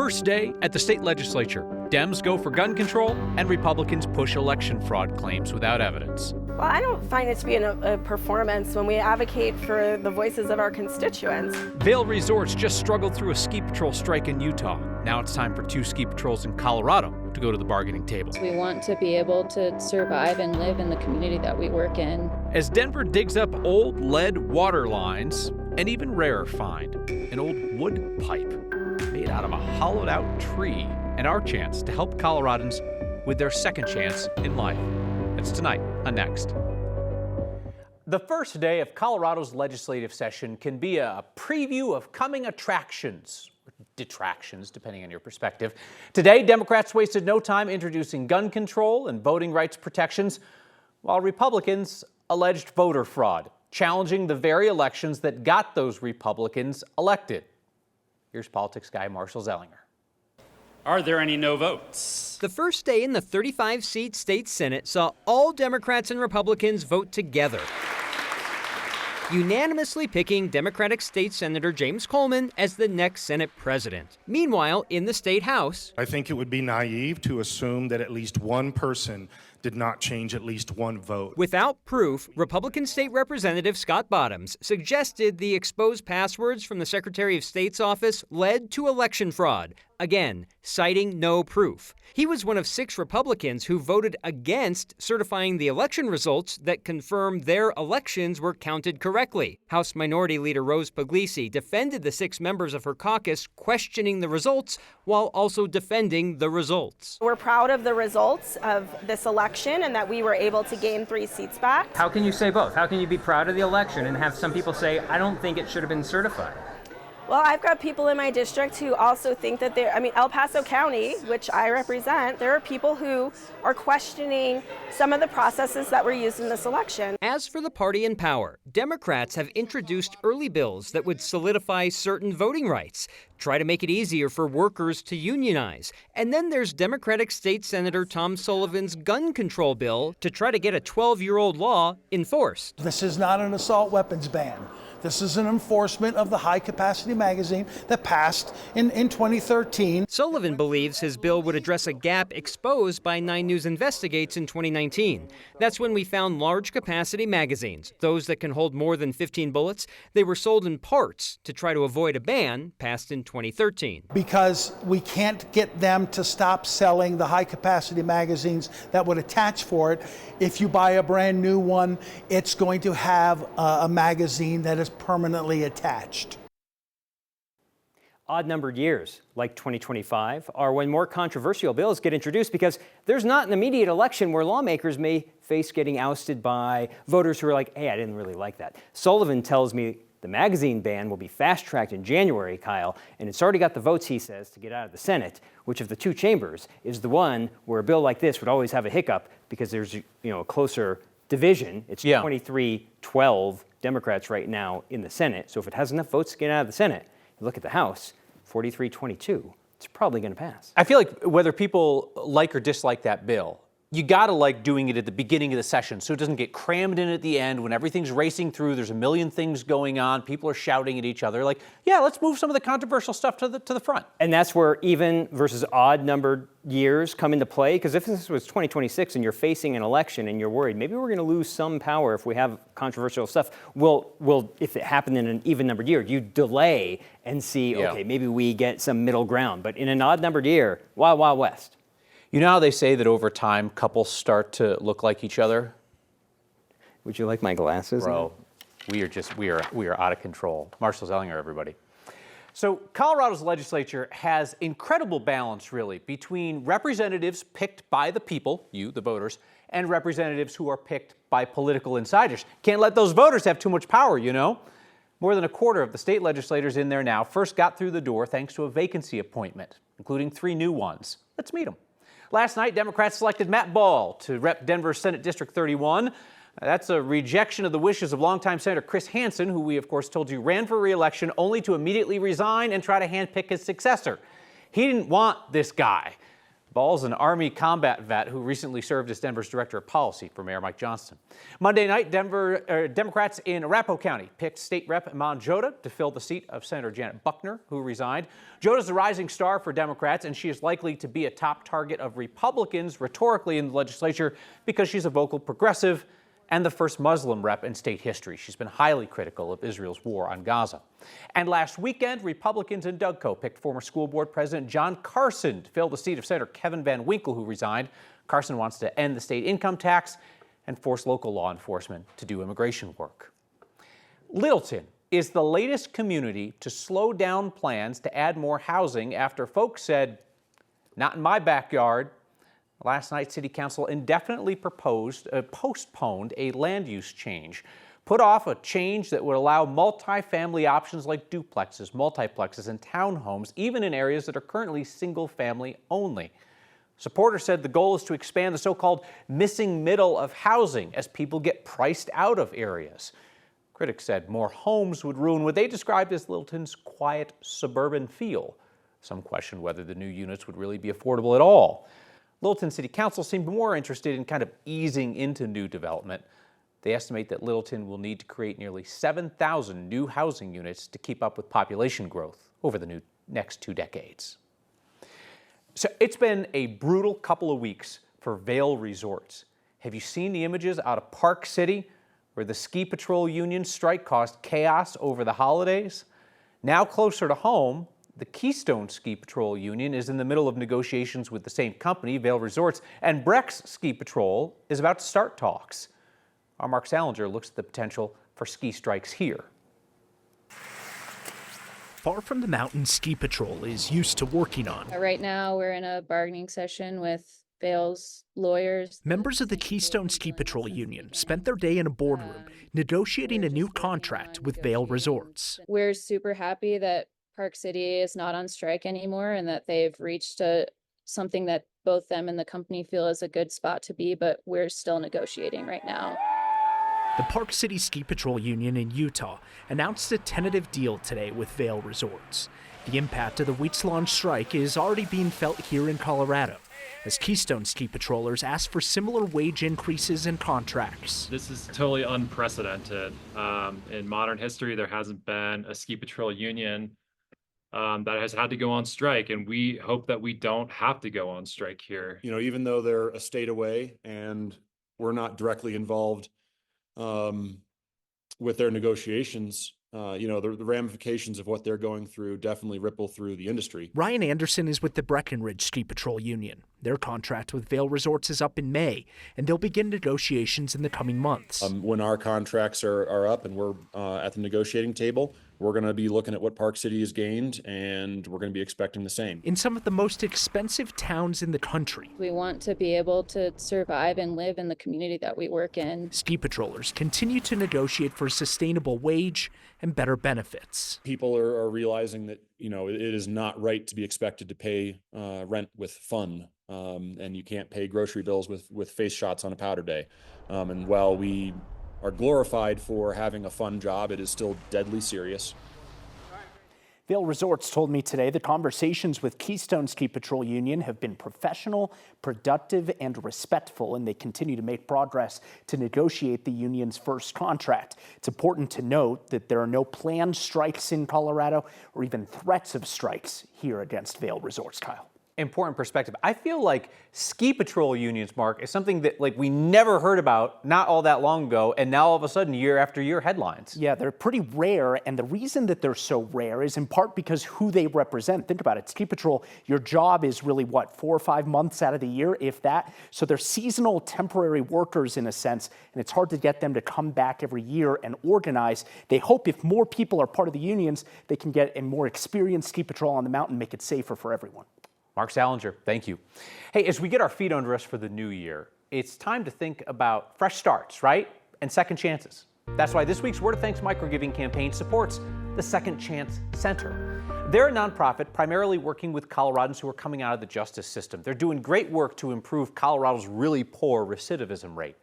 First day at the state legislature. Dems go for gun control and Republicans push election fraud claims without evidence. Well, I don't find it to be a performance when we advocate for the voices of our constituents. Vail Resorts just struggled through a ski patrol strike in Utah. Now it's time for 2 ski patrols in Colorado to go to the bargaining table. We want to be able to survive and live in the community that we work in. As Denver digs up old lead water lines, an even rarer find, an old wood pipe made out of a hollowed out tree, and our chance to help Coloradans with their second chance in life. That's tonight on Next. The first day of Colorado's legislative session can be a preview of coming attractions, or detractions, depending on your perspective. Today, Democrats wasted no time introducing gun control and voting rights protections, while Republicans alleged voter fraud, challenging the very elections that got those Republicans elected. Here's politics guy Marshall Zellinger. Are there any no votes? The first day in the 35-seat state Senate saw all Democrats and Republicans vote together, unanimously picking Democratic State Senator James Coleman as the next Senate president. Meanwhile, in the state House, I think it would be naive to assume that at least one person did not change at least one vote. Without proof, Republican State Representative Scott Bottoms suggested the exposed passwords from the Secretary of State's office led to election fraud. Again, citing no proof. He was one of 6 Republicans who voted against certifying the election results that confirmed their elections were counted correctly. House Minority Leader Rose Puglisi defended the 6 members of her caucus questioning the results while also defending the results. We're proud of the results of this election and that we were able to gain 3 seats back. How can you say both? How can you be proud of the election and have some people say, I don't think it should have been certified? Well, I've got people in my district who also think that El Paso County, which I represent, there are people who are questioning some of the processes that were used in this election. As for the party in power, Democrats have introduced early bills that would solidify certain voting rights, try to make it easier for workers to unionize. And then there's Democratic State Senator Tom Sullivan's gun control bill to try to get a 12-year-old law enforced. This is not an assault weapons ban. This is an enforcement of the high-capacity magazine that passed in 2013. Sullivan believes his bill would address a gap exposed by 9 News Investigates in 2019. That's when we found large-capacity magazines, those that can hold more than 15 bullets. They were sold in parts to try to avoid a ban passed in 2013. Because we can't get them to stop selling the high-capacity magazines that would attach for it. If you buy a brand new one, it's going to have a magazine that is permanently attached. Odd-numbered years, like 2025, are when more controversial bills get introduced because there's not an immediate election where lawmakers may face getting ousted by voters who are like, hey, I didn't really like that. Sullivan tells me the magazine ban will be fast-tracked in January, Kyle, and it's already got the votes, he says, to get out of the Senate, which of the 2 chambers is the one where a bill like this would always have a hiccup because there's a closer division. It's 23-12 Democrats right now in the Senate. So if it has enough votes to get out of the Senate, you look at the House, 43-22, it's probably going to pass. I feel like whether people like or dislike that bill, you got to like doing it at the beginning of the session so it doesn't get crammed in at the end when everything's racing through. There's a million things going on. People are shouting at each other. Like, yeah, let's move some of the controversial stuff to the front. And that's where even versus odd-numbered years come into play. Because if this was 2026 and you're facing an election and you're worried, maybe we're going to lose some power if we have controversial stuff. Well, if it happened in an even-numbered year, you delay and see, okay, maybe we get some middle ground. But in an odd-numbered year, Wild Wild West. You know how they say that over time couples start to look like each other? Would you like my glasses? Bro, we are out of control. Marshall Zellinger, everybody. So Colorado's legislature has incredible balance, really, between representatives picked by the people, you, the voters, and representatives who are picked by political insiders. Can't let those voters have too much power, you know? More than a quarter of the state legislators in there now first got through the door thanks to a vacancy appointment, including 3 new ones. Let's meet them. Last night, Democrats selected Matt Ball to rep Denver's Senate District 31. That's a rejection of the wishes of longtime Senator Chris Hansen, who we, of course, told you ran for re-election only to immediately resign and try to handpick his successor. He didn't want this guy. Ball's an Army combat vet who recently served as Denver's director of policy for Mayor Mike Johnston. Monday night, Democrats in Arapahoe County picked State Rep Iman Jodha to fill the seat of Senator Janet Buckner, who resigned. Jodha's a rising star for Democrats, and she is likely to be a top target of Republicans rhetorically in the legislature because she's a vocal progressive and the first Muslim rep in state history. She's been highly critical of Israel's war on Gaza. And last weekend, Republicans in Dougco picked former school board president John Carson to fill the seat of Senator Kevin Van Winkle, who resigned. Carson wants to end the state income tax and force local law enforcement to do immigration work. Littleton is the latest community to slow down plans to add more housing after folks said, "Not in my backyard." Last night, City Council indefinitely postponed a land use change, put off a change that would allow multifamily options like duplexes, multiplexes, and townhomes, even in areas that are currently single-family only. Supporters said the goal is to expand the so-called missing middle of housing as people get priced out of areas. Critics said more homes would ruin what they described as Littleton's quiet suburban feel. Some questioned whether the new units would really be affordable at all. Littleton City Council seemed more interested in kind of easing into new development. They estimate that Littleton will need to create nearly 7,000 new housing units to keep up with population growth over the next 2 decades. So it's been a brutal couple of weeks for Vail Resorts. Have you seen the images out of Park City where the Ski Patrol Union strike caused chaos over the holidays? Now closer to home, the Keystone Ski Patrol Union is in the middle of negotiations with the same company, Vail Resorts, and Breck's Ski Patrol is about to start talks. Our Mark Salinger looks at the potential for ski strikes here. Far from the mountain, Ski Patrol is used to working on. Right now, we're in a bargaining session with Vail's lawyers. Members of the Keystone Ski Patrol Union spent their day in a boardroom negotiating a new contract with Vail Resorts. We're super happy that Park City is not on strike anymore and that they've reached something that both them and the company feel is a good spot to be, but we're still negotiating right now. The Park City Ski Patrol Union in Utah announced a tentative deal today with Vail Resorts. The impact of the weeks-long strike is already being felt here in Colorado, as Keystone Ski Patrollers ask for similar wage increases and contracts. This is totally unprecedented. In modern history, there hasn't been a ski patrol union that has had to go on strike, and we hope that we don't have to go on strike here. You know, even though they're a state away and we're not directly involved with their negotiations, the ramifications of what they're going through definitely ripple through the industry. Ryan Anderson is with the Breckenridge Ski Patrol Union. Their contract with Vail Resorts is up in May, and they'll begin negotiations in the coming months. When our contracts are up and we're at the negotiating table, we're going to be looking at what Park City has gained, and we're going to be expecting the same. In some of the most expensive towns in the country, We want to be able to survive and live in the community that we work in. ski patrollers continue to negotiate for a sustainable wage and better benefits. People are realizing that, it is not right to be expected to pay rent with fun, and you can't pay grocery bills with face shots on a powder day. And while we are glorified for having a fun job, it is still deadly serious. Vail Resorts told me today the conversations with Keystone Ski Patrol Union have been professional, productive, and respectful, and they continue to make progress to negotiate the union's first contract. It's important to note that there are no planned strikes in Colorado or even threats of strikes here against Vail Resorts, Kyle. Important perspective. I feel like ski patrol unions, Mark, is something that we never heard about not all that long ago, and now all of a sudden, year after year, headlines. Yeah, they're pretty rare, and the reason that they're so rare is in part because who they represent. Think about it. Ski patrol, your job is really, 4 or 5 months out of the year, if that. So they're seasonal, temporary workers in a sense, and it's hard to get them to come back every year and organize. They hope if more people are part of the unions, they can get a more experienced ski patrol on the mountain, make it safer for everyone. Mark Salinger, thank you. Hey, as we get our feet under us for the new year, it's time to think about fresh starts, right? And second chances. That's why this week's Word of Thanks microgiving campaign supports the Second Chance Center. They're a nonprofit primarily working with Coloradans who are coming out of the justice system. They're doing great work to improve Colorado's really poor recidivism rate.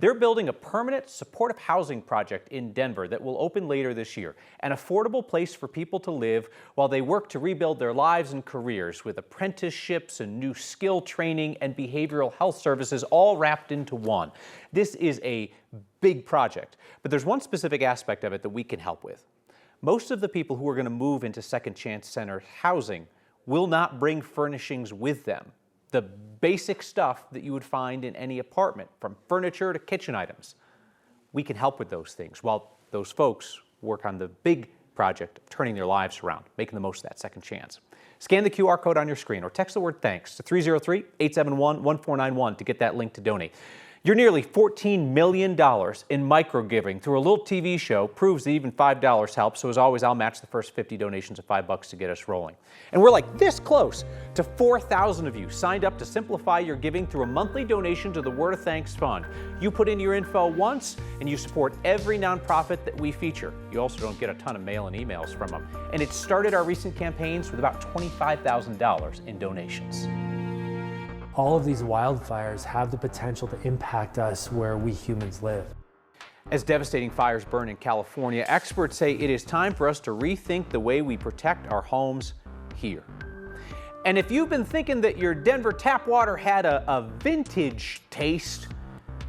They're building a permanent supportive housing project in Denver that will open later this year, an affordable place for people to live while they work to rebuild their lives and careers with apprenticeships and new skill training and behavioral health services all wrapped into one. This is a big project, but there's one specific aspect of it that we can help with. Most of the people who are going to move into Second Chance Center housing will not bring furnishings with them. The basic stuff that you would find in any apartment, from furniture to kitchen items. We can help with those things while those folks work on the big project of turning their lives around, making the most of that second chance. Scan the QR code on your screen or text the word thanks to 303-871-1491 to get that link to donate. Your nearly $14 million in micro-giving through a little TV show proves that even $5 helps, so as always, I'll match the first 50 donations of $5 to get us rolling. And we're like this close to 4,000 of you signed up to simplify your giving through a monthly donation to the Word of Thanks Fund. You put in your info once, and you support every nonprofit that we feature. You also don't get a ton of mail and emails from them. And it started our recent campaigns with about $25,000 in donations. All of these wildfires have the potential to impact us where we humans live. As devastating fires burn in California, experts say it is time for us to rethink the way we protect our homes here. And if you've been thinking that your Denver tap water had a vintage taste,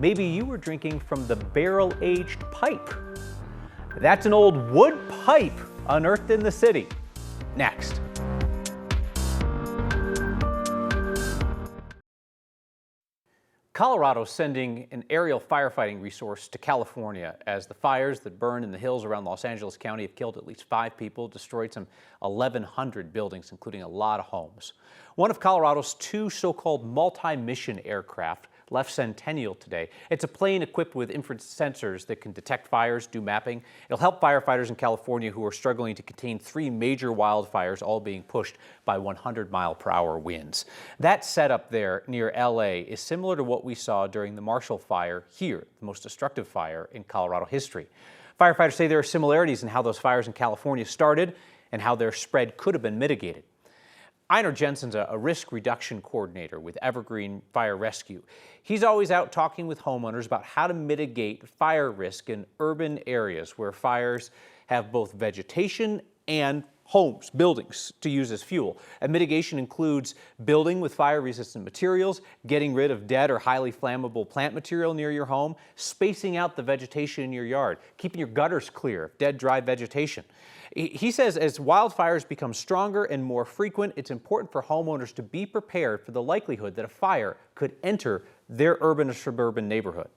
maybe you were drinking from the barrel-aged pipe. That's an old wood pipe unearthed in the city. Next. Colorado sending an aerial firefighting resource to California as the fires that burn in the hills around Los Angeles County have killed at least 5 people, destroyed some 1,100 buildings, including a lot of homes. One of Colorado's 2 so-called multi-mission aircraft left Centennial today. It's a plane equipped with infrared sensors that can detect fires, do mapping. It'll help firefighters in California who are struggling to contain 3 major wildfires, all being pushed by 100-mile-per-hour winds. That setup there near LA is similar to what we saw during the Marshall Fire here, the most destructive fire in Colorado history. Firefighters say there are similarities in how those fires in California started and how their spread could have been mitigated. Einar Jensen's a risk reduction coordinator with Evergreen Fire Rescue. He's always out talking with homeowners about how to mitigate fire risk in urban areas where fires have both vegetation and homes, buildings to use as fuel. And mitigation includes building with fire-resistant materials, getting rid of dead or highly flammable plant material near your home, spacing out the vegetation in your yard, keeping your gutters clear of dead, dry vegetation. He says as wildfires become stronger and more frequent, it's important for homeowners to be prepared for the likelihood that a fire could enter their urban or suburban neighborhood.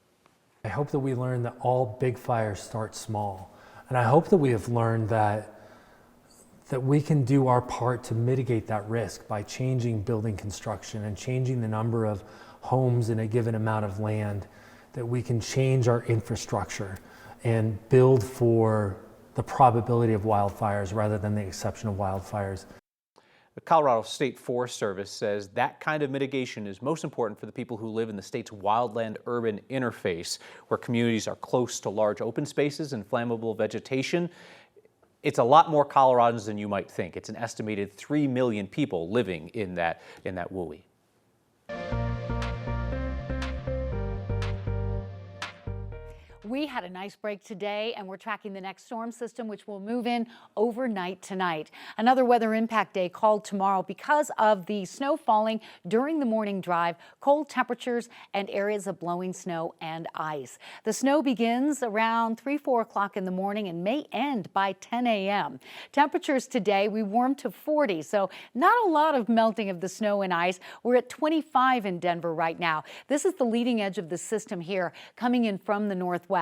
I hope that we learn that all big fires start small. And I hope that we have learned that we can do our part to mitigate that risk by changing building construction and changing the number of homes in a given amount of land, that we can change our infrastructure and build for the probability of wildfires rather than the exception of wildfires. The Colorado State Forest Service says that kind of mitigation is most important for the people who live in the state's wildland-urban interface, where communities are close to large open spaces and flammable vegetation. It's a lot more Coloradans than you might think. It's an estimated 3 million people living in that WUI. We had a nice break today, and we're tracking the next storm system, which will move in overnight tonight. Another weather impact day called tomorrow because of the snow falling during the morning drive, cold temperatures, and areas of blowing snow and ice. The snow begins around 3-4 o'clock in the morning and may end by 10 a.m. Temperatures today, we warmed to 40, so not a lot of melting of the snow and ice. We're at 25 in Denver right now. This is the leading edge of the system here, coming in from the northwest.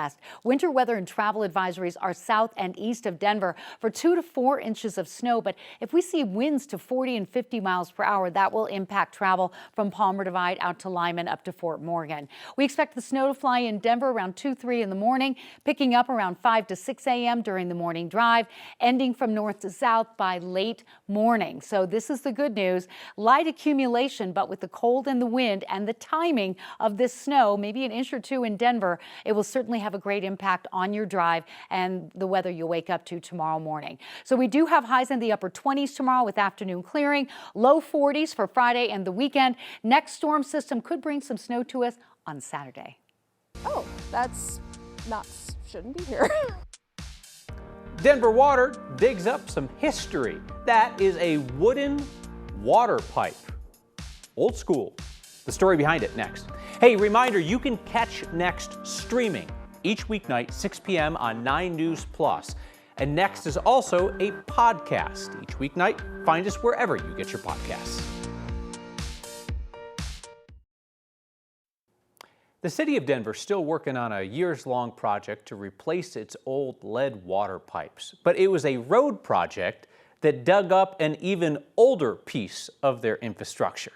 Winter weather and travel advisories are south and east of Denver for 2 to 4 inches of snow. But if we see winds to 40 and 50 miles per hour, that will impact travel from Palmer Divide out to Lyman up to Fort Morgan. We expect the snow to fly in Denver around 2-3 in the morning, picking up around 5 to 6 a.m. during the morning drive, ending from north to south by late morning. So this is the good news. Light accumulation, but with the cold and the wind and the timing of this snow, maybe an inch or 2 in Denver, it will certainly have a great impact on your drive and the weather you'll wake up to tomorrow morning. So we do have highs in the upper 20s tomorrow with afternoon clearing, low 40s for Friday and the weekend. Next storm system could bring some snow to us on Saturday. Oh, that's not, shouldn't be here. Denver Water digs up some history. That is a wooden water pipe. Old school. The story behind it next. Hey, reminder, you can catch Next streaming each weeknight, 6 p.m. on 9 News Plus. And Next is also a podcast. Each weeknight, find us wherever you get your podcasts. The city of Denver is still working on a years-long project to replace its old lead water pipes. But it was a road project that dug up an even older piece of their infrastructure.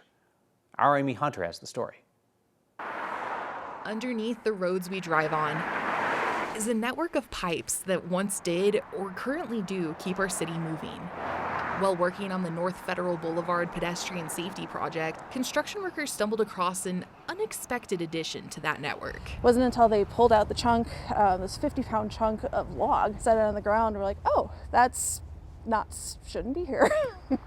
Our Amy Hunter has the story. Underneath the roads we drive on is a network of pipes that once did or currently do keep our city moving. While working on the North Federal Boulevard pedestrian safety project, construction workers stumbled across an unexpected addition to that network. It wasn't until they pulled out the chunk, this 50-pound chunk of log, set it on the ground, and we're like, oh, that's not, shouldn't be here.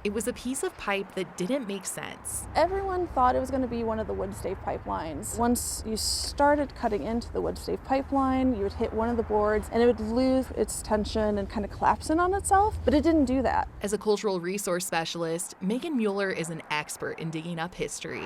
It was a piece of pipe that didn't make sense. Everyone thought it was going to be one of the wood stave pipelines. Once you started cutting into the wood stave pipeline, you would hit one of the boards and it would lose its tension and kind of collapse in on itself, but it didn't do that. As a cultural resource specialist, Megan Mueller is an expert in digging up history.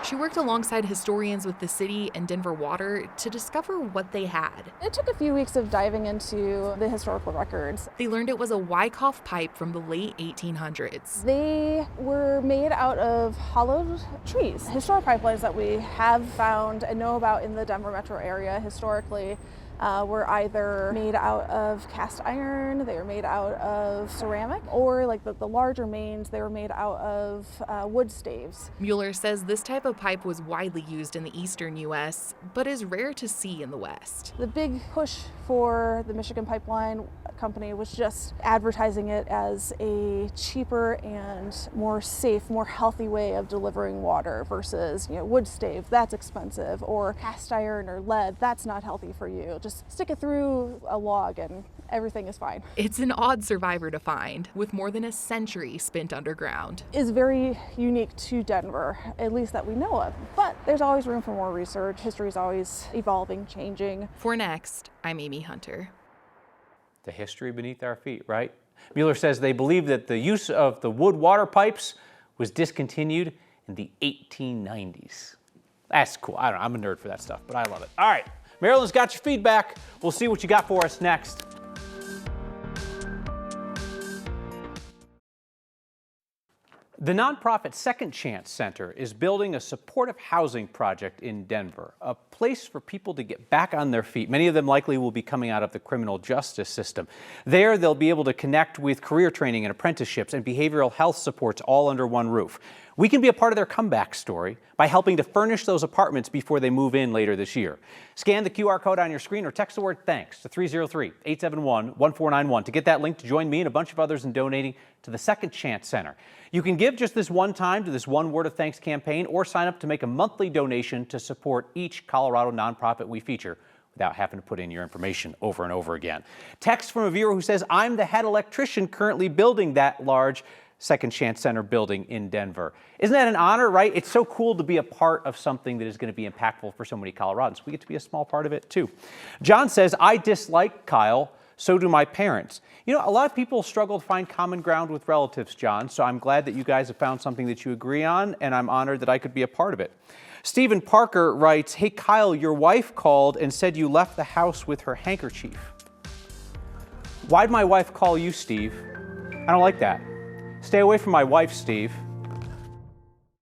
She worked alongside historians with the city and Denver Water to discover what they had. It took a few weeks of diving into the historical records. They learned it was a Wyckoff pipe from the late 1800s. They were made out of hollowed trees. Historic pipelines that we have found and know about in the Denver metro area historically were either made out of cast iron, they were made out of ceramic, or like the larger mains, they were made out of wood staves. Mueller says this type of pipe was widely used in the eastern U.S., but is rare to see in the West. The big push for the Michigan Pipeline Company was just advertising it as a cheaper and more safe, more healthy way of delivering water versus, wood stave, that's expensive, or cast iron or lead, that's not healthy for you. Just stick it through a log and everything is fine. It's an odd survivor to find, with more than a century spent underground. It's very unique to Denver, at least that we know of. But there's always room for more research. History is always evolving, changing. For Next, I'm Amy Hunter. The history beneath our feet, right? Mueller says they believe that the use of the wood water pipes was discontinued in the 1890s. That's cool. I don't know. I'm a nerd for that stuff, but I love it. All right. Maryland's got your feedback. We'll see what you got for us next. The nonprofit Second Chance Center is building a supportive housing project in Denver, a place for people to get back on their feet. Many of them likely will be coming out of the criminal justice system. There, they'll be able to connect with career training and apprenticeships and behavioral health supports all under one roof. We can be a part of their comeback story by helping to furnish those apartments before they move in later this year. Scan the QR code on your screen or text the word THANKS to 303-871-1491 to get that link to join me and a bunch of others in donating to the Second Chance Center. You can give just this one time to this One Word of Thanks campaign or sign up to make a monthly donation to support each Colorado nonprofit we feature without having to put in your information over and over again. Text from a viewer who says, I'm the head electrician currently building that large Second Chance Center building in Denver. Isn't that an honor, right? It's so cool to be a part of something that is going to be impactful for so many Coloradans. We get to be a small part of it too. John says, I dislike Kyle, so do my parents. A lot of people struggle to find common ground with relatives, John, so I'm glad that you guys have found something that you agree on, and I'm honored that I could be a part of it. Stephen Parker writes, hey Kyle, your wife called and said you left the house with her handkerchief. Why'd my wife call you, Steve? I don't like that. Stay away from my wife, Steve.